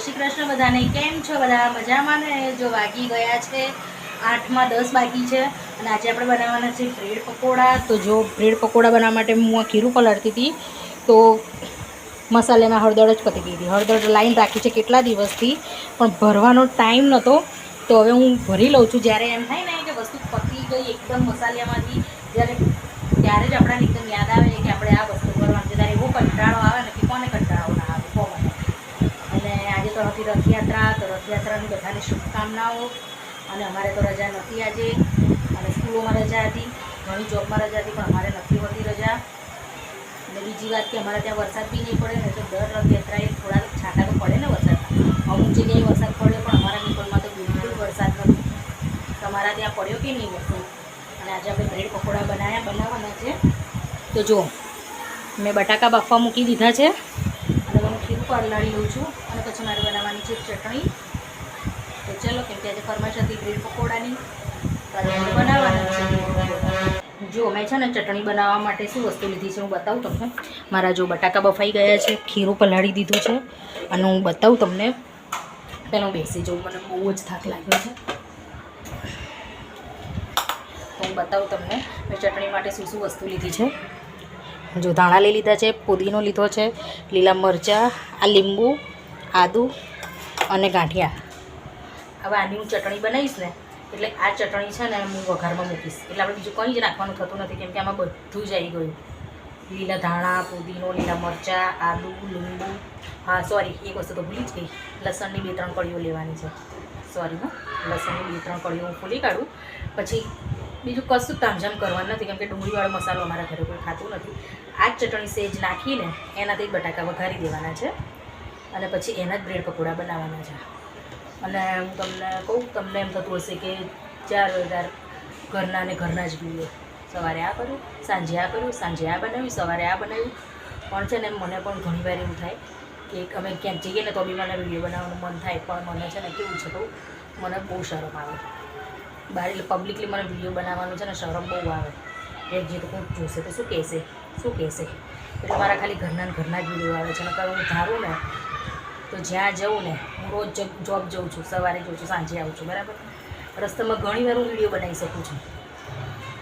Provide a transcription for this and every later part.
શ્રી કૃષ્ણ બધાને. કેમ છો બધા? મજામાં ને? જો વાગી ગયા છે 8:10 બાકી છે અને આજે આપણે બનાવવાના છે બ્રેડ પકોડા. તો જો બ્રેડ પકોડા બનાવવા માટે હું આ ખીરું પલાળતી હતી તો મસાલામાં હળદર જ પતી ગઈ હતી. હળદર લાઈન રાખી છે કેટલા દિવસથી, પણ ભરવાનો ટાઈમ નહોતો. તો હવે હું ભરી લઉં છું. જ્યારે એમ થાય ને કે વસ્તુ પતી ગઈ એકદમ મસાલામાંથી, ત્યારે જ આપણાને એકદમ યાદ આવે કે આપણે આ વસ્તુ ભરવાની છે. ત્યારે એવો કંટાળો આવે ને કે કોને કંટાળો ના આવે કોને. અને આજે તો હતી રથયાત્રા, તો રથયાત્રાની બધાને શુભકામનાઓ. અને અમારે તો રજા નથી આજે, અને સ્કૂલોમાં રજા હતી, ઘણી જોબમાં રજા હતી, પણ અમારે નથી હોતી રજા. અને બીજી વાત કે અમારે ત્યાં વરસાદ બી નહીં પડે ને, તો દર રથયાત્રાએ થોડા છાંટા તો પડે ને વરસાદના. અમુક જગ્યાએ વરસાદ પડ્યો, પણ અમારા નિકોલમાં તો બિલકુલ વરસાદ નથી. તમારા ત્યાં પડ્યો કે નહીં વરસાદ? અને આજે આપણે બ્રેડ પકોડા બનાવવાના છે. તો જો મેં બટાકા બાફવા મૂકી દીધા છે અને હું ખીરું પલાળી લઉં છું. અને પછી મારે બનાવવાની છે ચટણી. તો ચલો, કેમ કે આજે ફરમાઈશ હતી બ્રેડ પકોડાની, તો આજે બનાવવાના છે. જો મેં છે ને ચટણી બનાવવા માટે શું વસ્તુ લીધી છે હું બતાવું તમને. મારા જો બટાકા બફાઈ ગયા છે, ખીરું પલાળી દીધું છે, અને હું બતાવું તમને. પહેલાં હું બેસી જાઉં, મને બહુ જ થાક લાગ્યો છે. તો હું બતાવું તમને મેં ચટણી માટે શું શું વસ્તુ લીધી છે. જો ધાણા લઈ લીધા છે, પુદીનો લીધો છે, લીલા મરચાં, આ લીંબુ, આદું અને ગાંઠિયા. હવે આની હું ચટણી બનાવીશ ને, એટલે આ ચટણી છે ને હું વઘારમાં મૂકીશ. એટલે આપણે બીજું કંઈ જ નાખવાનું થતું નથી, કેમ કે આમાં બધું જ આવી ગયું. લીલા ધાણા, પુદીનો, લીલા મરચાં, આદું, લીંબુ. હા સોરી, એક વસ્તુ તો ભૂલી જ ગઈ, લસણની 2-3 કળીઓ લેવાની છે. સોરી હા, લસણની 2-3 કળીઓ હું ફૂલી કાઢું. પછી બીજું કશું તામઝામ કરવાનું નથી, કેમ કે ડુંગળીવાળો મસાલો અમારા ઘરે કોઈ ખાતું નથી. આ જ ચટણી સેજ નાખીને એનાથી જ બટાકા વઘારી દેવાના છે, અને પછી એના જ બ્રેડ પકોડા બનાવવાના છે. અને હું તમને કહું, તમને એમ થતું હશે કે ચાર ઘરના ને ઘરના જ જોઈએ, સવારે આ કર્યું, સાંજે આ કર્યું, સાંજે આ બનાવ્યું, સવારે આ બનાવ્યું. પણ છે ને મને પણ ઘણી વાર એવું થાય કે અમે ક્યાંક જઈએ ને તો બી મને વિડીયો બનાવવાનું મન થાય, પણ મને છે ને કેવું છે તો મને બહુ શરમ આવે. બહાર એટલે પબ્લિકલી મને વિડીયો બનાવવાનું છે ને શરમ બહુ આવે. એક જે તો કોઈક જોશે તો શું કહેશે, શું કહેશે. એટલે મારા ખાલી ઘરના જ વિડીયો આવે છે. નકર હું ધારું ને તો જ્યાં જઉં ને, હું રોજ જોબ જાઉં છું, સવારે જાઉં છું, સાંજે આવું છું, બરાબર. રસ્તામાં ઘણી વાર હું વિડીયો બનાવી શકું છું,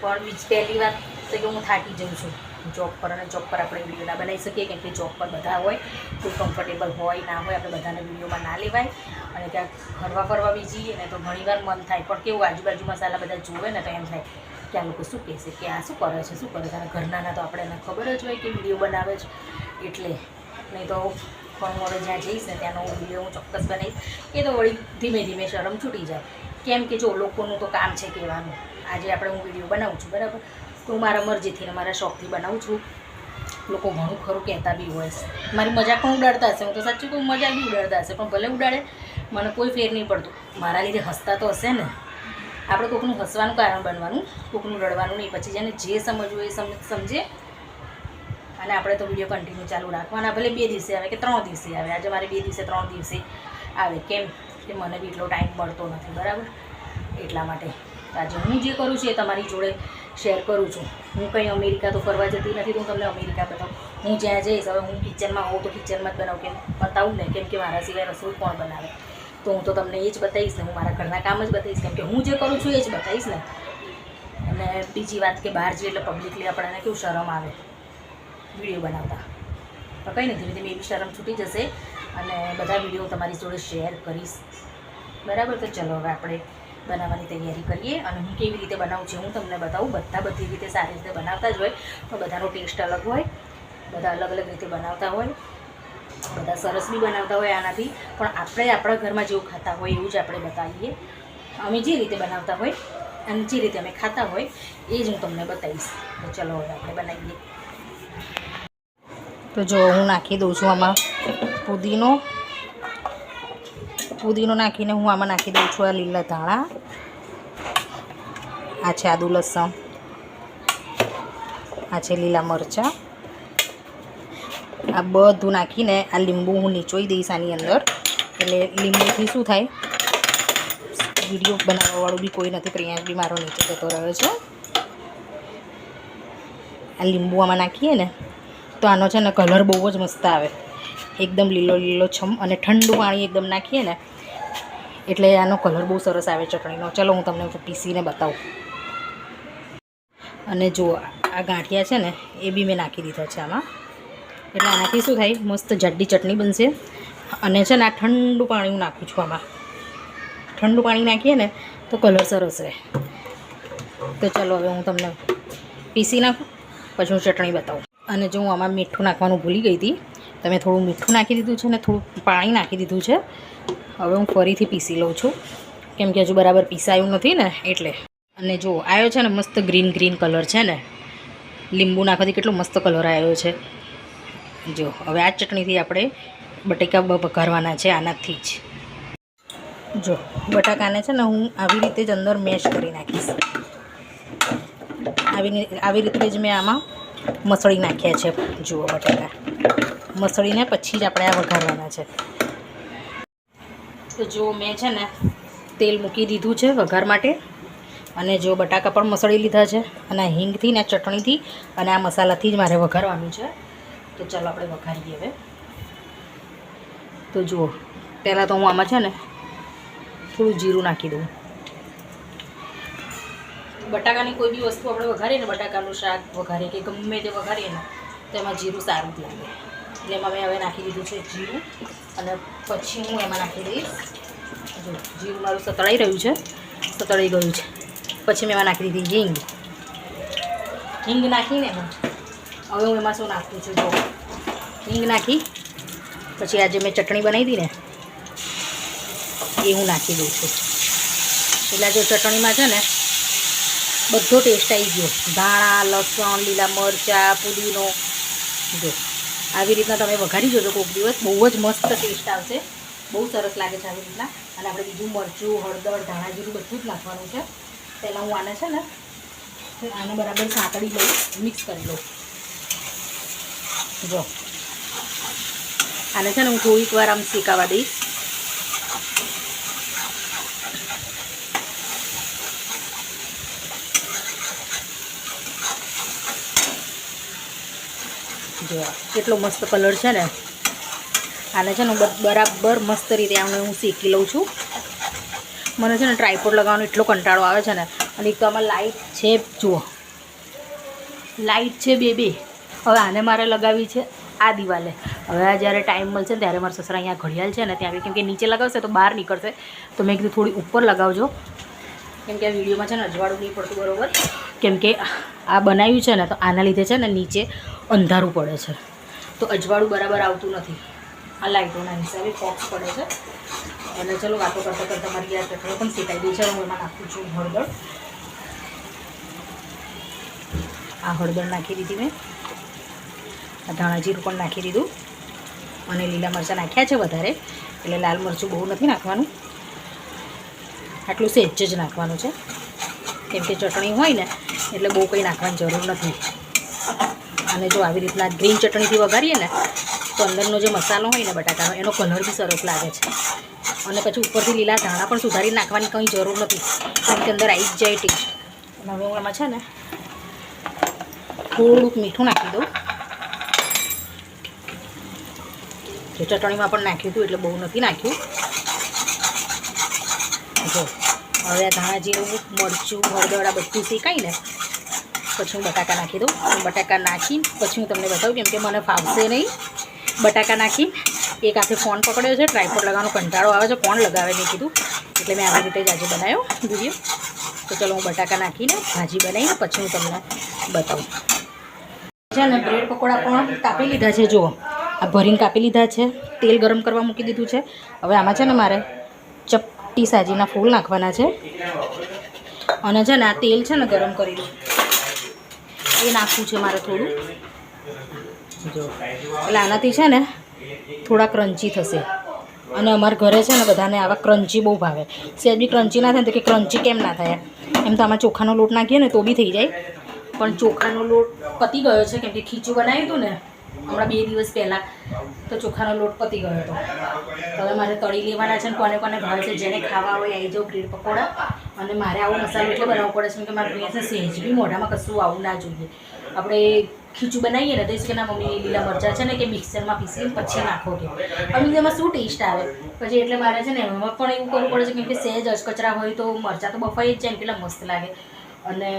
પણ પહેલી વાત તો કે હું થાકી જાઉં છું જોબ પર, અને જોબ પર આપણે વિડીયો ના બનાવી શકીએ, કેમ કે જોબ પર બધા હોય, કોઈ કમ્ફર્ટેબલ હોય ના હોય, આપણે બધાને વિડીયોમાં ના લેવાય. અને ત્યાં ફરવા બી જઈએ ને તો ઘણીવાર મન થાય, પણ કેવું આજુબાજુ મસાલા બધા જુએ ને તો એમ થાય કે આ લોકો શું કહેશે, કે આ શું કરે છે, શું કરે છે. અને ઘરનાના તો આપણે એને ખબર જ હોય કે વિડીયો બનાવે છે, એટલે નહીં તો પણ હું હવે જ્યાં જઈશ ને ત્યાંનો વિડીયો હું ચોક્કસ બનાવીશ. એ તો વળી ધીમે ધીમે શરમ છૂટી જાય, કેમ કે જો લોકોનું તો કામ છે કહેવાનું. આજે આપણે હું વિડીયો બનાવું છું, બરાબર, તો હું મારા મરજીથી ને મારા શોખથી બનાવું છું. લોકો ઘણું ખરું કહેતા બી હોય, મારી મજાક પણ ઉડાડતા હશે, હું તો સાચું કહું મજાક બી ઉડાડતા હશે, પણ ભલે ઉડાડે, મને કોઈ ફેર નહીં પડતું. મારા લીધે હસતા તો હશે ને. આપણે કોઈકનું હસવાનું કારણ બનવાનું, કોઈકનું રડવાનું નહીં. પછી જેને જે સમજવું એ સમજે. અને આપણે તો વિડીયો કન્ટિન્યુ ચાલુ રાખવાના, ભલે 2 દિવસે આવે કે 3 દિવસે આવે. આજે મારે 2 દિવસે 3 દિવસે આવે, કેમ કે મને બી એટલો ટાઈમ મળતો નથી, બરાબર. એટલા માટે આજે હું જે કરું છું એ તમારી જોડે શેર કરું છું. હું કંઈ અમેરિકા તો ફરવા જતી નથી, તો હું તમને અમેરિકા બતાવું. હું જ્યાં જઈશ, હવે હું કિચનમાં હોઉં તો કિચનમાં જ બનાવું, કેમ બતાવું ને, કેમ કે મારા સિવાય રસોઈ કોણ બનાવે. તો હું તો તમને એ જ બતાવીશ ને, હું મારા ઘરના કામ જ બતાવીશ, કેમ કે હું જે કરું છું એ જ બતાવીશ ને. અને બીજી વાત કે બહાર જઈએ એટલે પબ્લિકલી આપણને કેવું શરમ આવે વિડીયો બનાવતા. તો કંઈ નથી, ધીમે ધીમે એવી શરમ છૂટી જશે અને બધા વિડીયો તમારી જોડે શેર કરીશ, બરાબર. તો ચલો હવે આપણે બનાવવાની તૈયારી કરીએ. અને હું કેવી રીતે બનાવું છું હું તમને બતાવું. બધા બધી રીતે સારી રીતે બનાવતા જ હોય, પણ બધાનો ટેસ્ટ અલગ હોય, બધા અલગ અલગ રીતે બનાવતા હોય, બધા સરસ બી બનાવતા હોય આનાથી. પણ આપણે આપણા ઘરમાં જેવું ખાતા હોય એવું જ આપણે બતાવીએ. અમે જે રીતે બનાવતા હોય અને જે રીતે અમે ખાતા હોય એ જ હું તમને બતાવીશ. તો ચલો હવે આપણે બનાવીએ. તો જો હું નાખી દઉં છું આમાં પુદીનો નાખીને હું આમાં નાખી દઉં છું આ લીલા ધાણા, આ છે આદું લસણ, આ છે લીલા મરચાં. આ બધું નાખીને આ લીંબુ હું નીચોઈ દઈશ આની અંદર. એટલે લીંબુથી શું થાય, વિડીયો બનાવવાવાળું બી કોઈ નથી, પ્રિયાંશ બી મારો નીચે જતો રહ્યો છે. આ લીંબુ આમાં નાખીએ ને તો આનો છે ને કલર બહુ જ મસ્ત આવે. એકદમ લીલો લીલો છમ અને ઠંડુ પાણી એકદમ નાખીએ ને એટલે આનો કલર બહુ સરસ આવે ચટણીનો. ચલો હું તમને પીસીને બતાવું. અને જો આ ગાંઠિયા છે ને એ બી મેં નાખી દીધા છે આમાં. એટલે આનાથી શું થાય, મસ્ત જાડી ચટણી બનશે. અને છે ને આ ઠંડુ પાણી હું નાખું છું આમાં. ઠંડુ પાણી નાખીએ ને તો કલર સરસ રહે. તો ચલો હવે હું તમને પીસી નાખું, પછી હું ચટણી બતાવું. અને જો હું આમાં મીઠું નાખવાનું ભૂલી ગઈ હતી, તમે થોડું મીઠું નાખી દીધું છે ને થોડું પાણી નાખી દીધું છે. હવે હું ફરીથી પીસી લઉં છું, કેમ કે હજુ બરાબર પીસાયું નથી ને એટલે. અને જો આવ્યો છે ને મસ્ત ગ્રીન ગ્રીન કલર છે ને, લીંબુ નાખવાથી કેટલો મસ્ત કલર આવ્યો છે. જો હવે આ ચટણીથી આપણે બટેકા વઘારવાના છે આનાથી જ. જો બટાકાને છે ને હું આવી રીતે જ અંદર મેશ કરી નાખીશ. આવી રીતે જ મેં આમાં મસળી નાખ્યા છે. જુઓ બટાકા મસળીને પછી જ આપણે આ વઘારવાના છે. તો જો મેં છે ને તેલ મૂકી દીધું છે વઘાર માટે. અને જો બટાકા પણ મસળી લીધા છે. અને આ હિંગથી ને ચટણીથી અને આ મસાલાથી જ મારે વઘારવાનું છે. તો ચાલો આપણે વઘારીએ હવે. તો જુઓ પહેલાં તો હું આમાં છે ને થોડું જીરું નાખી દઉં. બટાકાની કોઈ બી વસ્તુ આપણે વઘારીએ ને, બટાકાનું શાક વઘારીએ કે ગમે તે વઘારીએ ને તો એમાં જીરું સારું જ લાગે. એટલે એમાં મેં હવે નાખી દીધું છે જીરું. અને પછી હું એમાં નાખી દઈશ, જો જીરું મારું સતળાઈ રહ્યું છે, સતળાઈ ગયું છે. પછી મેં એમાં નાખી દીધી હિંગ. હિંગ નાખીને હવે હું એમાં શું નાખું છું, જો હિંગ નાખી પછી આજે મેં ચટણી બનાવી હતી ને એ હું નાખી દઉં છું. એટલે જો ચટણીમાં છે ને બધો ટેસ્ટ આવી ગયો. ધાણા, લસણ, લીલા મરચાં, પુદીનો. જો આવી રીતના તમે વઘારી જોજો કોઈક દિવસ, બહુ જ મસ્ત ટેસ્ટ આવશે. બહુ સરસ લાગે છે આવી રીતના. અને આપણે બીજું મરચું, હળદર, ધાણા જીરું બધું જ નાખવાનું છે. પહેલાં હું આને છે ને આને બરાબર સાંકળી લઉં, મિક્સ કરી લઉં. જો આને છે ને હું થોડીક વાર આમ શેકાવા દઈશ. જો કેટલો મસ્ત કલર છે ને. આને છે ને બરાબર મસ્ત રીતે આને હું શેકી લઉં છું. મને છે ને ટ્રાયપોડ લગાવવાનો એટલો કંટાળો આવે છે ને. અને એક તો આમાં લાઇટ છે, જુઓ લાઇટ છે બે. હવે આને મારે લગાવી છે આ દિવાલે. હવે આ જ્યારે ટાઈમ મળશે ને ત્યારે મારા સસરા અહીંયા ઘડિયાળ છે ને ત્યાં, કેમ કે નીચે લગાવશે તો બહાર નીકળશે. તો મેં કીધું થોડી ઉપર લગાવજો, કેમ કે આ વિડીયોમાં છે ને અજવાળું નહીં પડતું બરાબર. કેમ કે આ બનાવ્યું છે ને તો આના લીધે છે ને નીચે અંધારું પડે છે, તો અજવાળું બરાબર આવતું નથી. આ લાઇટોના હિસાબે ફોક્સ પડે છે. અને ચલો વાતો કરતાં કરતાં મારી આ ચટણી પણ શેકાઈ ગઈ છે. હું એમાં નાખું છું હળદર. આ હળદર નાખી દીધી મેં. આ ધાણા જીરું પણ નાખી દીધું. અને લીલા મરચાં નાખ્યા છે વધારે, એટલે લાલ મરચું બહુ નથી નાખવાનું, આટલું સહેજ જ નાખવાનું છે. કેમ કે ચટણી હોય ને એટલે બહુ કંઈ નાખવાની જરૂર નથી. અને જો આવી રીતના ગ્રીન ચટણીથી વઘારીએ ને તો અંદરનો જે મસાલો હોય ને બટાકાનો એનો કલર બી સરસ લાગે છે. અને પછી ઉપરથી લીલા ધાણા પણ સુધારી નાખવાની કંઈ જરૂર નથી, કેમ કે અંદર આવી જ જાય ટેસ્ટ. અને હવે હું એમાં છે ને થોડુંક મીઠું નાખી દઉં. જો ચટણીમાં પણ નાખ્યું હતું એટલે બહુ નથી નાખ્યું. જો હવે આ ધાણા જીરું, મરચું, હળદર આ બધું શેકાઈને પછી હું બટાકા નાખી દઉં. બટાકા નાખી પછી હું તમને બતાવું, કેમ કે મને ફાવશે નહીં બટાકા નાખી. એક હાથે ફોન પકડ્યો છે, ટ્રાયપોડ લગાવવાનો કંટાળો આવે છે, કોણ લગાવે નહીં કીધું. એટલે મેં આવી રીતે જ આજે બનાવ્યો વિડીયો. તો ચલો હું બટાકા નાખીને ભાજી બનાવીને પછી હું તમને બતાવું. છે ને બ્રેડ પકોડા પણ કાપી લીધા છે. જુઓ આ ભરીને કાપી લીધા છે. તેલ ગરમ કરવા મૂકી દીધું છે. હવે આમાં છે ને મારે ચપટી સાજીના ફૂલ નાખવાના છે. અને છે ને આ તેલ છે ને ગરમ કરેલું એ નાખવું છે મારે થોડું. જો એટલે આનાથી છે ને થોડા ક્રન્ચી થશે. અને અમારા ઘરે છે ને બધાને આવા ક્રન્ચી બહુ ભાવે. સહેજ બી ક્રન્ચી ના થાય ને તો કે ક્રન્ચી કેમ ના થાય. એમ તો આમાં ચોખાનો લોટ નાખીએ ને તો બી થઈ જાય, પણ ચોખાનો લોટ પતી ગયો છે, કેમ કે ખીચું બનાવ્યું હતું ને હમણાં 2 દિવસ પહેલાં, તો ચોખાનો લોટ પતી ગયો હતો. હવે મારે તળી લેવાના છે. કોને કોને ભાવે છે, જેને ખાવા હોય આવી જાઓ બ્રેડ પકોડા. અને મારે આવો મસાલો એટલે બનાવવો પડે છે, કેમ કે મારે અહીંયા સહેજ બી મોઢામાં કશું આવું ના જોઈએ. આપણે ખીચું બનાવીએ ને તો એ કે ના મમ્મી લીલા મરચાં છે ને કે મિક્સરમાં પીસીને પછી નાખો કે અને એમાં શું ટેસ્ટ આવે પછી એટલે મારે છે ને એમાં પણ એવું કરવું પડે છે કેમ કે સહેજ અચકચરા હોય તો મરચાં તો બફાઈ જ જાય ને કેટલા મસ્ત લાગે અને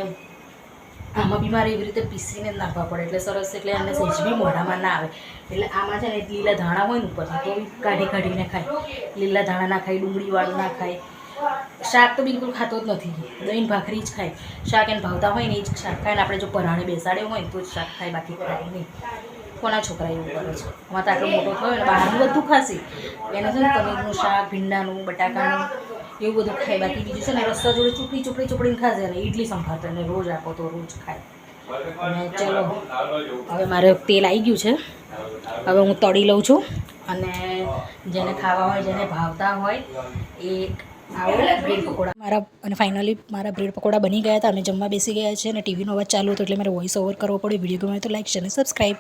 આમાં બી મારે એવી રીતે પીસીને જ નાખવા પડે એટલે સરસ એટલે એમને સહેજ બી મોઢામાં ના આવે એટલે આમાં છે ને લીલા ધાણા હોય ને ઉપરથી તો બી કાઢીને ખાય લીલા ધાણા ના ખાય ડુંગળીવાળું ના ખાય શાક તો બિલકુલ ખાતો જ નથી દહીં ભાખરી જ ખાય શાક એને ભાવતા હોય ને એ જ શાક ખાય ને આપણે જો પરાણે બેસાડ્યો હોય ને તો જ શાક ખાય બાકી ખાય નહીં કોના છોકરા એવું કરે છે આમાં તો આટલો મોટો થયો ને બહારનું બધું ખાશે એને છે ને પનીરનું શાક ભીંડાનું બટાકાનું એવું બધું ખાય બાકી બીજું છે ને રસ્તા જોડે ચોપડીને ખાશે અને ઇડલી સંભાળતો અને રોજ આપો તો રોજ ખાય અને ચલો હવે મારે તેલ આવી ગયું છે હવે હું તળી લઉં છું અને જેને ખાવા હોય જેને ભાવતા હોય એ બ્રેડ પકોડા મારા અને ફાઇનલી મારા બ્રેડ પકોડા બની ગયા હતા અમે જમવા બેસી ગયા છે અને ટીવીનો અવાજ ચાલુ હતો એટલે મારે વોઇસ ઓવર કરવો પડ્યો વિડીયો ગમે તો લાઈક છે અને સબસ્ક્રાઈબ